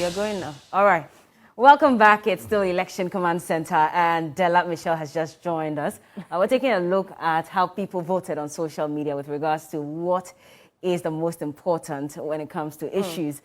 you're going now. All right. Welcome back. It's still Election Command Center, and Dela Michelle has just joined us. We're taking a look at how people voted on social media with regards to what is the most important when it comes to issues,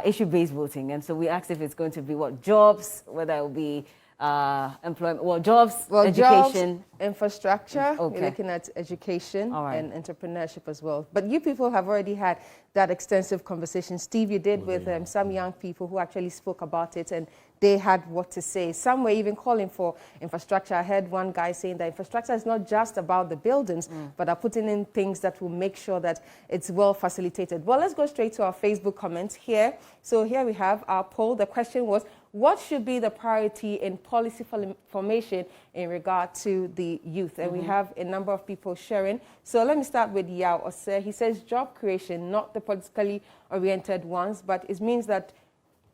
issue-based voting. And so we asked if it's going to be what jobs, whether it will be employment, jobs, education. Jobs, infrastructure. Okay. We're looking at education and entrepreneurship as well. But you people have already had that extensive conversation. Steve, you did with some young people who actually spoke about it, and they had what to say. Some were even calling for infrastructure. I heard one guy saying that infrastructure is not just about the buildings, but are putting in things that will make sure that it's well facilitated. Well, let's go straight to our Facebook comments here. So here we have our poll. The question was, what should be the priority in policy formation in regard to the youth? And we have a number of people sharing. So let me start with Yao Ose. He says job creation, not the politically oriented ones, but it means that,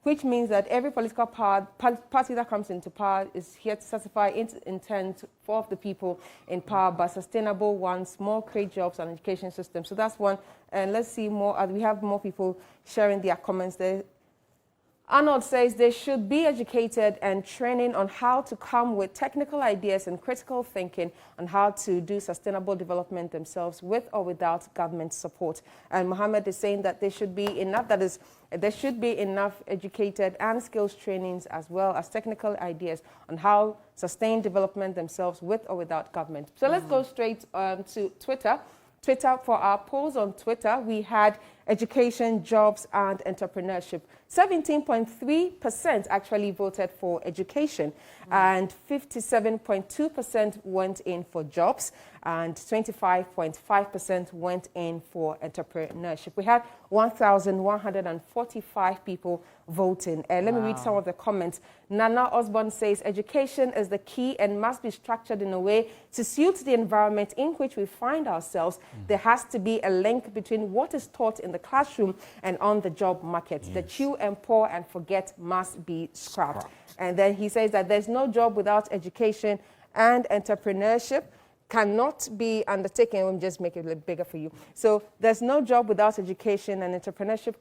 which means that every political party that comes into power is here to satisfy its intent for the people in power, but sustainable ones, more create jobs and education system. So that's one. And let's see more. We have more people sharing their comments there. Arnold says they should be educated and training on how to come with technical ideas and critical thinking on how to do sustainable development themselves with or without government support. And Mohammed is saying that there should be enough, there should be enough educated and skills trainings as well as technical ideas on how sustain development themselves with or without government. So let's go straight to Twitter. For our polls on Twitter, we had education, jobs, and entrepreneurship. 17.3% actually voted for education, and 57.2% went in for jobs, and 25.5% went in for entrepreneurship. We had 1,145 people voting. Let me read some of the comments. Nana Osborne says, education is the key and must be structured in a way to suit the environment in which we find ourselves. There has to be a link between what is taught in the classroom and on the job market. The chew and pour and forget must be scrapped. And then he says that there's no job without education, and entrepreneurship cannot be undertaken. Let me just make it a little bigger for you. So there's no job without education, and entrepreneurship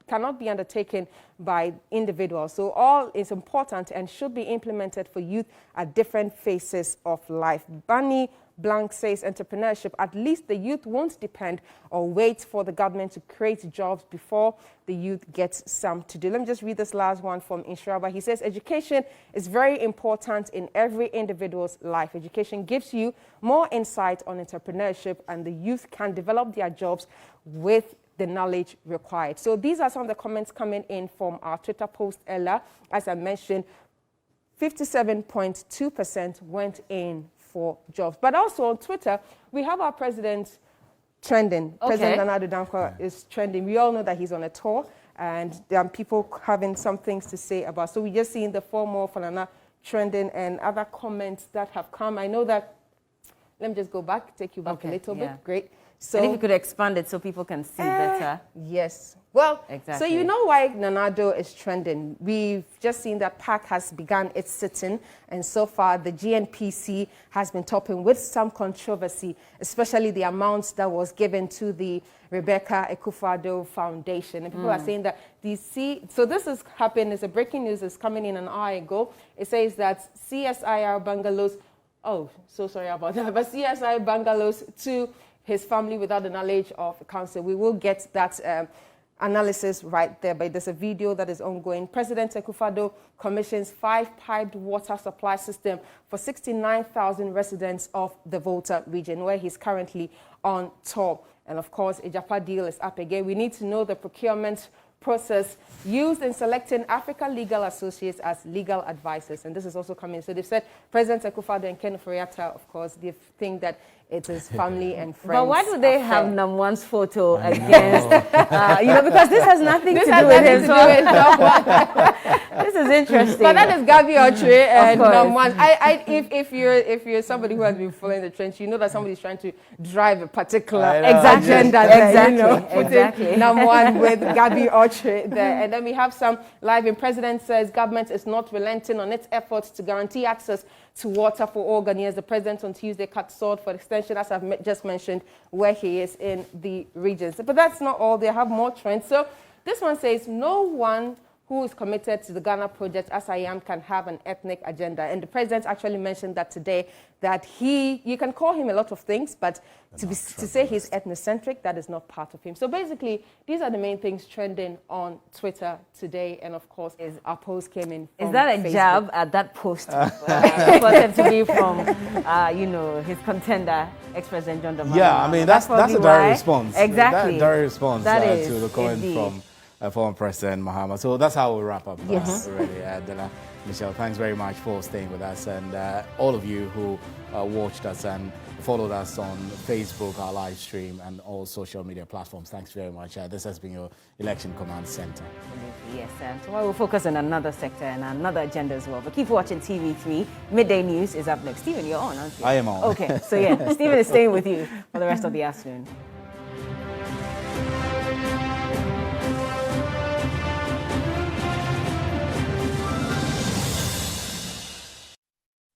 cannot be undertaken by individuals. So all is important and should be implemented for youth at different phases of life. Bunny Blank says entrepreneurship, at least the youth won't depend or wait for the government to create jobs before the youth gets some to do. Let me just read this last one from Inshiraba. He says education is very important in every individual's life. Education gives you more insight on entrepreneurship, and the youth can develop their jobs with the knowledge required. So these are some of the comments coming in from our Twitter post earlier. As I mentioned, 57.2% went in for jobs. But also on Twitter, we have our president trending. President Nana Addo Dankwa is trending. We all know that he's on a tour, and there are people having some things to say about. So we just seen the 4 more for Nana trending and other comments that have come. I know that, let me just go back, take you back a little bit. Great. So, and if you could expand it so people can see better. Yes. Well, exactly. So you know why Nana Addo is trending. We've just seen that PAC has begun its sitting, and so far the GNPC has been topping with some controversy, especially the amounts that was given to the Rebecca Akufo-Addo Foundation. And people are saying that so this has happened, it's a breaking news, it's coming in an hour ago. It says that CSIR bungalows, so sorry about that, but CSI bungalows to his family without the knowledge of the council. We will get that analysis right there, but there's a video that is ongoing. President Akufo-Addo commissions 5-piped water supply system for 69,000 residents of the Volta region, where he's currently on tour. And of course, a Japa deal is up again. We need to know the procurement process used in selecting Africa Legal Associates as legal advisors. And this is also coming. So they've said President Akufo-Addo and Ken Ofori-Atta, of course, they think that it is family and friends. But why do they have Namwan's photo against, because this has nothing to do with him. This is interesting. But that is Gabi Otre and Namwan. If you're somebody who has been following the trends, you know that somebody's trying to drive a particular agenda. Exactly. Namwan with Gabi Otre there. And then we have some live in. President says government is not relenting on its efforts to guarantee access to water for all Ghanaians. The president on Tuesday cut sword for extension, as I've just mentioned, where he is in the regions. But that's not all. They have more trends. So this one says, no one who is committed to the Ghana project, as I am, can have an ethnic agenda. And the president actually mentioned that today, that you can call him a lot of things, but to say he's ethnocentric, that is not part of him. So basically, these are the main things trending on Twitter today. And of course, our post came in from Is that a Facebook. jab at that post reported to be from, his contender, ex-President John Dramani? Yeah, I mean, that's a direct response. Exactly. That direct response is, to the comment from former President Mahama. So that's how we'll wrap up. Really, Dela Michelle, thanks very much for staying with us, and all of you who watched us and followed us on Facebook, our live stream, and all social media platforms. Thanks very much. This has been your Election Command Center. Yes, and tomorrow we'll focus on another sector and another agenda as well. But keep watching TV3. Midday News is up next. Stephen, you're on, aren't you? I am on. Okay, so yeah, Stephen is staying with you for the rest of the afternoon.